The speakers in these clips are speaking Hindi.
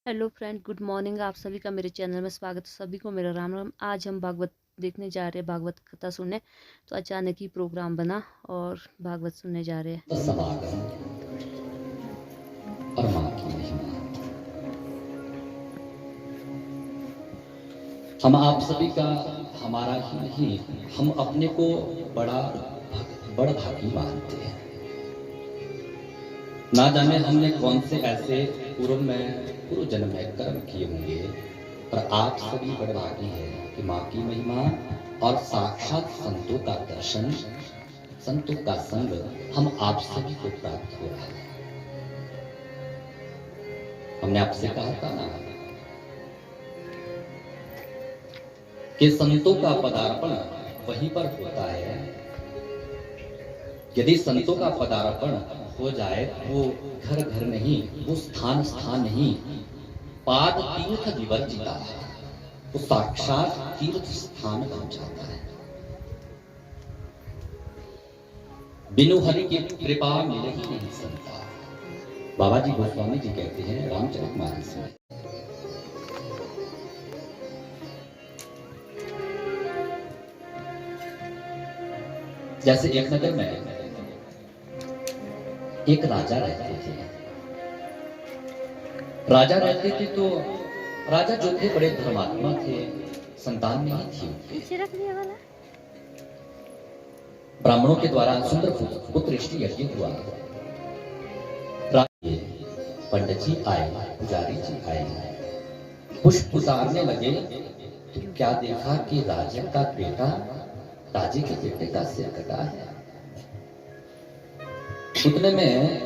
Hello friend, good morning. आप सभी का मेरे चैनल में स्वागत है। सभी को मेरा राम राम। आज हम भागवत देखने जा रहे हैं, भागवत कथा सुनने। तो अचानक ही प्रोग्राम बना और भागवत सुनने जा रहे हैं। समागम और मां की महिमा। हम आप सभी का, हमारा ही नहीं, हम अपने को बड़ भागी मानते हैं। ना जाने हमने कौन से ऐसे पूर्व जन्म में कर्म किए होंगे, पर आप सभी बड़ भागी हैं कि मां की महिमा और साक्षात संतों का दर्शन, संतों का संग हम आप सभी को प्राप्त हो रहा है। हमने आपसे कहा था ना कि संतों का पदार्पण वहीं पर होता है। यदि संतों का पदार्पण हो जाए वो घर घर नहीं, वो स्थान स्थान नहीं, पाद तीर्थ विवर्जिता है, वो साक्षात तीर्थ स्थान बन जाता है। बिनु हरि की कृपा मिले ही नहीं संता। बाबा जी गोस्वामी जी कहते हैं रामचरितमानस में, जैसे एक नगर में एक राजा रहते थे। राजा रहते थे तो राजा जो थे बड़े धर्मात्मा थे, संतान नहीं थी उनके। ब्राह्मणों के द्वारा सुंदर पुत्र यज्ञ हुआ। पंडित जी आए, पुजारी जी आए, पुष्प उतारने लगे तो क्या देखा कि राजा का बेटा, राजे के बेटे का सिर कटा है। उतने में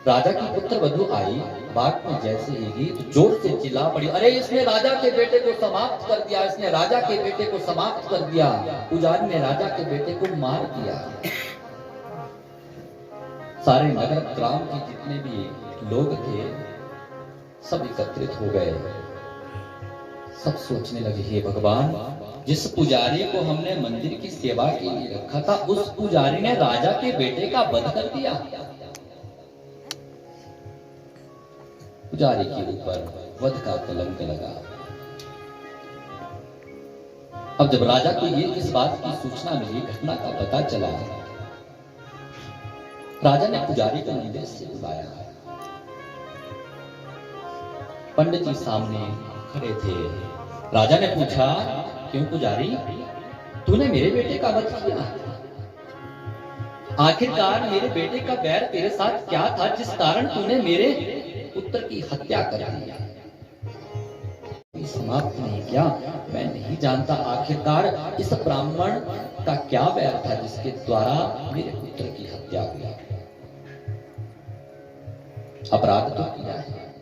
राजा की पुत्र वधू आई, बाग में जैसे ही गई तो जोर से चिल्ला पड़ी, अरे इसने राजा के बेटे को समाप्त कर दिया, इसने राजा के बेटे को समाप्त कर दिया। पुजारी ने राजा के बेटे को मार दिया। सारे नगर ग्राम के जितने भी लोग थे सब एकत्रित हो गए। सब सोचने लगे, हे भगवान, जिस पुजारी को हमने मंदिर की सेवा के लिए रखा था, उस पुजारी ने राजा के बेटे का वध कर दिया। पुजारी के ऊपर वध का कलंक लगा। अब जब राजा को ये इस बात की सूचना मिली, घटना का पता चला, राजा ने पुजारी को मंदिर से बुलाया। पंडित जी सामने खड़े थे। राजा ने पूछा, क्यों पुजारी, तूने मेरे बेटे का वध किया? आखिरकार मेरे बेटे का बैर तेरे साथ क्या था जिस कारण तूने मेरे पुत्र की हत्या कर दी? समाप्त नहीं किया, मैं नहीं जानता आखिरकार इस ब्राह्मण का क्या बैर था जिसके द्वारा मेरे पुत्र की हत्या हुई। अपराध तो किया है,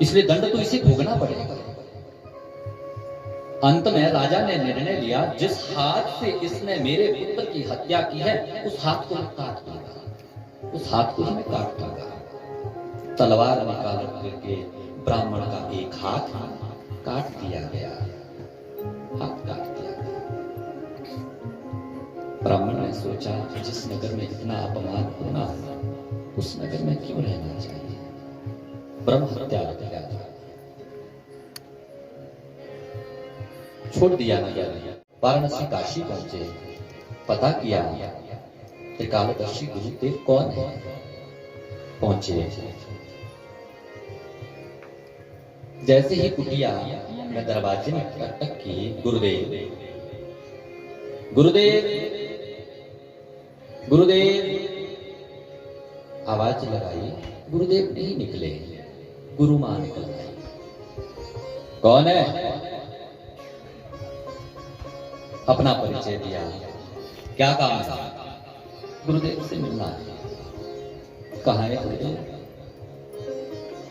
इसलिए दंड तो इसे भोगना पड़ेगा। अंत में राजा ने निर्णय लिया, जिस हाथ से इसने मेरे पुत्र की हत्या की है उस हाथ को मैं काट दूंगा, उस हाथ को मैं काट दूंगा। तलवार निकाल करके ब्राह्मण का एक हाथ काट दिया गया, हाथ काट दिया गया। ब्राह्मण ने सोचा, जिस नगर में इतना अपमान होना उस नगर में क्यों रहना चाहिए। ब्रह्म हत्या किया था, छोड़ दिया नगर। वाराणसी काशी पहुंचे, पता किया त्रिकालदर्शी गुरुदेव कौन है। पहुंचे, जैसे ही कुटिया में दरवाजे में टक की, गुरुदेव गुरुदेव गुरुदेव आवाज लगाई। गुरुदेव नहीं निकले, गुरु मां निकल आई। कौन है? अपना परिचय दिया। क्या काम था? गुरुदेव से मिलना है। कहाँ है गुरुदेव?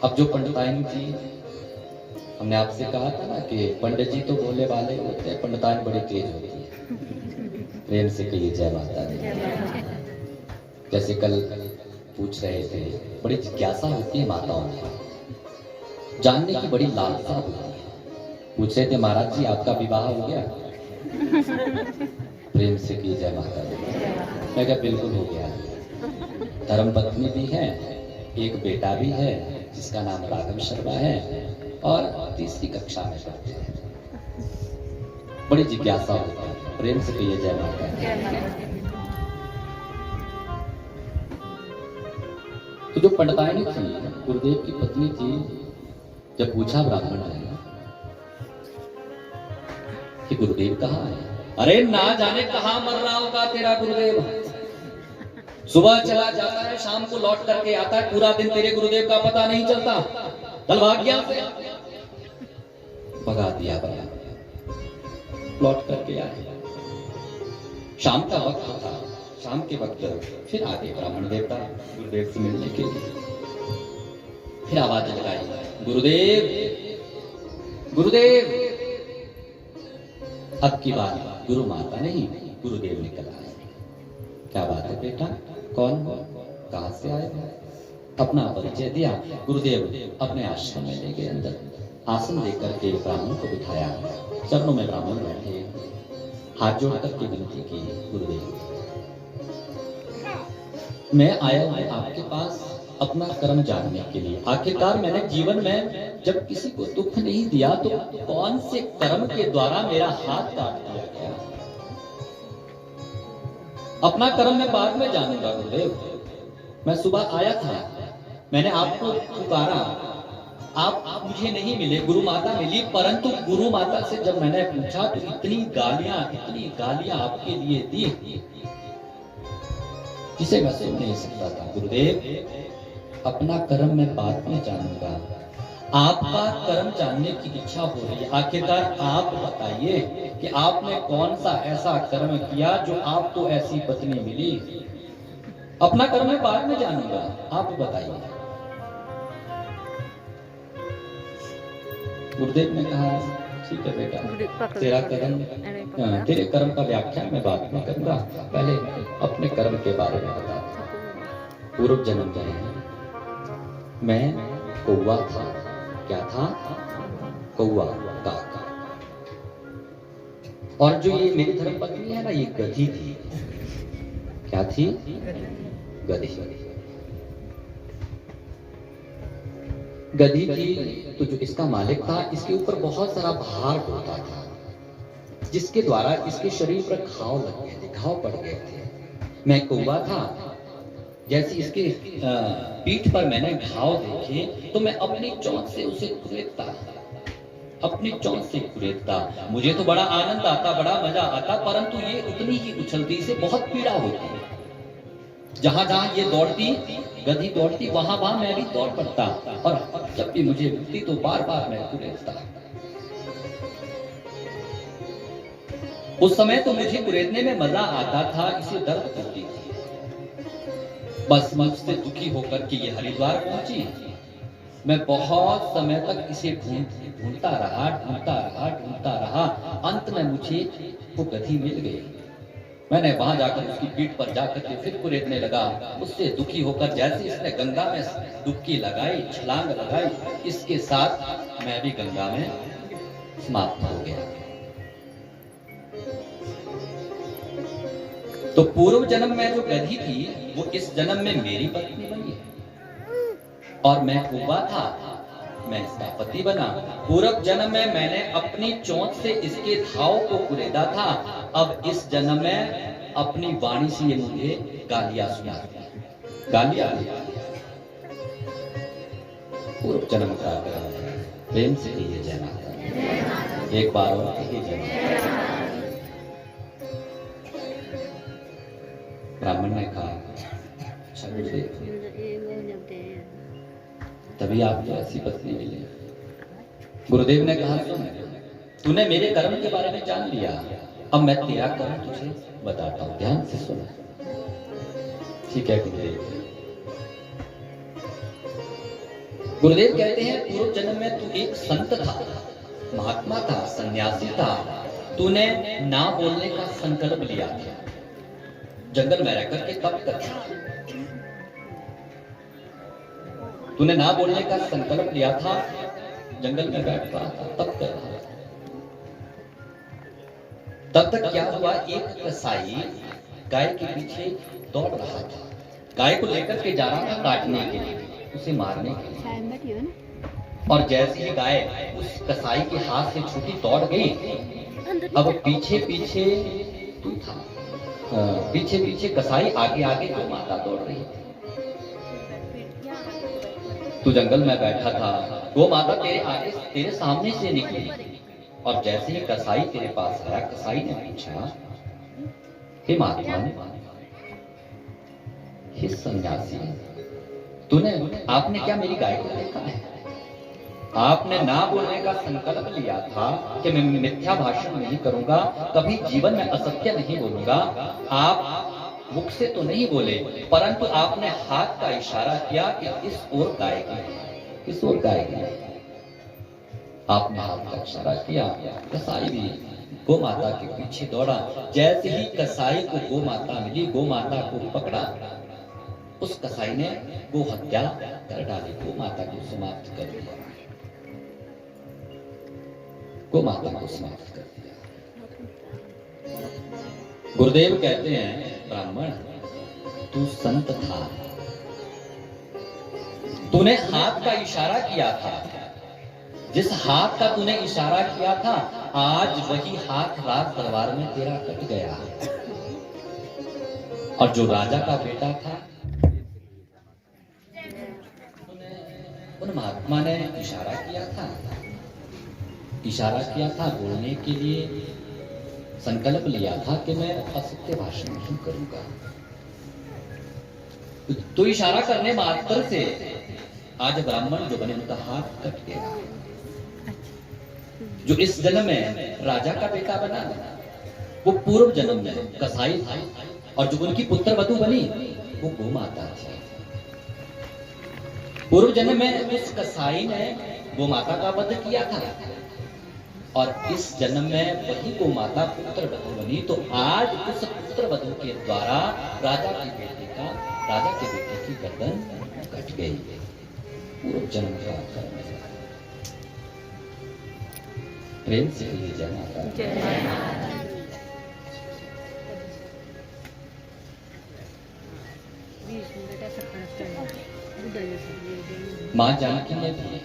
अब जो पंडिताइन जी, हमने आपसे कहा था ना कि पंडित जी तो बोले वाले होते हैं, पंडिताइन बड़ी तेज होती है। प्रेम से कहिए जय माता दी। जैसे कल पूछ रहे थे, बड़ी जिज्ञासा होती है माताओं में, जानने की बड़ी लालसा होती है। पूछ रहे थे, महाराज जी आपका विवाह हो गया? प्रेम से कहिए जय माता दी। मैं क्या बिल्कुल हो गया। धर्म पत्नी भी है, एक बेटा भी है, जिसका नाम राघव शर्मा है और तीसरी कक्षा में पढ़ते हैं। बड़ी जिज्ञासा होती है, प्रेम से कहिए जय माता दी। तो जो पंडिताइनी थी, गुरुदेव की पत्नी थी, जब पूछा ब्राह्मण ने कि गुरुदेव कहाँ है, अरे ना जाने कहाँ मर रहा होगा तेरा गुरुदेव, सुबह चला जाता है, शाम को लौट करके आता है, पूरा दिन तेरे गुरुदेव का पता नहीं चलता, कल भाग गया, भगा दिया, लौट करके आए। शाम का वक्त था, शाम के वक्त फिर आगे ब्राह्मण देवता गुरुदेव से मिलने के लिए, फिर आवाज लगाई, गुरुदेव गुरुदेव। अब की बात गुरु माता नहीं, गुरुदेव निकल आए। क्या बात है बेटा, कौन हो, कहां से आए हो? अपना परिचय दिया। गुरुदेव अपने आश्रम में ले गए अंदर, आसन लेकर के ब्राह्मण को बिठाया, चरणों में ब्राह्मण बैठे, हाथ जोड़ करके विनती की, गुरुदेव मैं आया हूं आपके पास अपना कर्म जानने के लिए। आखिरकार मैंने जीवन में जब किसी को दुख नहीं दिया तो कौन से कर्म के द्वारा मेरा हाथ काट दिया गया? अपना कर्म मैं बाद में जानूंगा गुरुदेव। मैं सुबह आया था, मैंने आपको पुकारा, आप मुझे नहीं मिले, गुरु माता मिली, परंतु गुरु माता से जब मैंने पूछा तो इतनी गालियां आपके लिए दी जिसे मैं सुन नहीं सकता था। गुरुदेव अपना कर्म मैं बाद में जानूंगा, आपका कर्म जानने की इच्छा हो रही है। आखिरकार आप बताइए कि आपने कौन सा ऐसा कर्म किया जो आपको ऐसी पत्नी मिली? अपना कर्म मैं बाद में जानूंगा, आप बताइए। गुरुदेव ने कहा ठीक है बेटा, तेरा कर्म, तेरे कर्म का व्याख्यान मैं बाद में करूंगा, पहले अपने कर्म के बारे में बता। पूर्व जन्म में मैं कौवा था। क्या था? कौवा, काका। और जो ये मेरी धर्म पत्नी है ना, ये गधी थी। क्या थी? गधी। गधी थी तो जो इसका मालिक था, इसके ऊपर बहुत सारा भार होता था, जिसके द्वारा इसके शरीर पर घाव लग गए थे, घाव पड़ गए थे। मैं कौवा था, जैसे इसके पीठ पर मैंने घाव देखे तो मैं अपनी चोंच से उसे कुरेदता, अपनी चोंच से कुरेदता। मुझे तो बड़ा आनंद आता, बड़ा मजा आता, परंतु ये उतनी ही उछलती, इसे बहुत पीड़ा होती। जहां जहां ये दौड़ती, गधी दौड़ती, वहां वहां मैं भी दौड़ पड़ता, और जब भी मुझे मिलती तो बार बार मैं कुरेदता। उस समय तो मुझे कुरेदने में मजा आता था, इसे दर्द होती थी। बस मुझसे दुखी होकर के ये हरिद्वार पहुंची। मैं बहुत समय तक इसे ढूंढता रहा। अंत में मुझे वो गधी मिल गई। मैंने वहां जाकर उसकी पीठ पर जाकर के फिर कुरेदने लगा। उससे दुखी होकर जैसे इसने गंगा में डुबकी लगाई, छलांग लगाई, इसके साथ मैं भी गंगा में समाप्त हो गया। तो पूर्व जन्म में जो गधी थी वो इस जन्म में मेरी पत्नी बनी, और मैं कौवा था, मैं इसका पति बना। पूर्व जन्म में मैंने अपनी चोंच से इसके घाव को कुरेदा था, अब इस जन्म में अपनी वाणी से ये मुझे गालियां सुनाती है। गालियां पूर्व जन्म का प्रेम से कहिए जय माता। एक बार और कहिए जय माता। ब्राह्मण ने कहा अच्छा गुरुदेव, तभी आपको ऐसी पत्नी मिली। गुरुदेव ने कहा सुन, तूने मेरे कर्म के बारे में जान लिया, अब मैं तेरा कर्म तुझे बताता हूं, ध्यान से सुन। ठीक है गुरुदेव। गुरुदेव कहते हैं पूर्व जन्म में तू एक संत था, महात्मा था, सन्यासी था। तूने ना बोलने का संकल्प लिया था, जंगल में रहकर के तप कर। तूने ना बोलने का संकल्प लिया था, जंगल में बैठ रहा था, तप कर रहा था। तब तक क्या हुआ, एक कसाई गाय के पीछे दौड़ रहा था, गाय को लेकर के जा रहा था काटने के लिए। उसे मारने के लिए। और जैसे ही गाय उस कसाई के हाथ से छूटी दौड़ गई, अब पीछे पीछे तू था, पीछे पीछे कसाई, आगे आगे गौ माता दौड़ रही थी। तू जंगल में बैठा था, गौ माता तेरे आगे तेरे सामने से निकली, और जैसे ही कसाई तेरे पास आया, कसाई ने पूछा, हे महात्मा, हे सन्यासी, आपने क्या मेरी गाय को देखा है? आपने ना बोलने का संकल्प लिया था कि मैं मिथ्या भाषण नहीं करूंगा, कभी जीवन में असत्य नहीं बोलूंगा। आप मुख से तो नहीं बोले, परंतु आपने हाथ का इशारा किया कि इस ओर गाय की, इस ओर गाय की। आपने हाथ का इशारा किया, कसाई भी गौ माता के पीछे दौड़ा। जैसे ही कसाई को गौ माता मिली, गौ माता को पकड़ा, उस कसाई ने गो हत्या कर डाली, गौ माता को समाप्त कर दिया, गौ माता को समाप्त कर दिया। गुरुदेव कहते हैं, ब्राह्मण तू संत था, तूने हाथ का इशारा किया था, जिस हाथ का तूने इशारा किया था, आज वही हाथ राज दरबार में तेरा कट गया। और जो राजा का बेटा था, उन महात्मा ने इशारा किया था, बोलने के लिए संकल्प लिया था कि मैं असत्य भाषण नहीं करूंगा। तो इशारा करने मात्र से आज ब्राह्मण जो बने, उनका हाथ कट गया। जो इस जन्म में राजा का बेटा बना, वो पूर्व जन्म में कसाई था, और जो उनकी पुत्र वधू बनी, वो गौ माता थी। पूर्व जन्म में उस कसाई ने गौ माता का वध किया था, और इस जन्म में वही गौ माता पुत्र वधू बनी। तो आज उस पुत्र वधू के द्वारा राजा के बेटे की गर्दन कट गई। पूर्व जन्म का कर्म है। प्रेम से जय माता दी। मां जानकी ने भी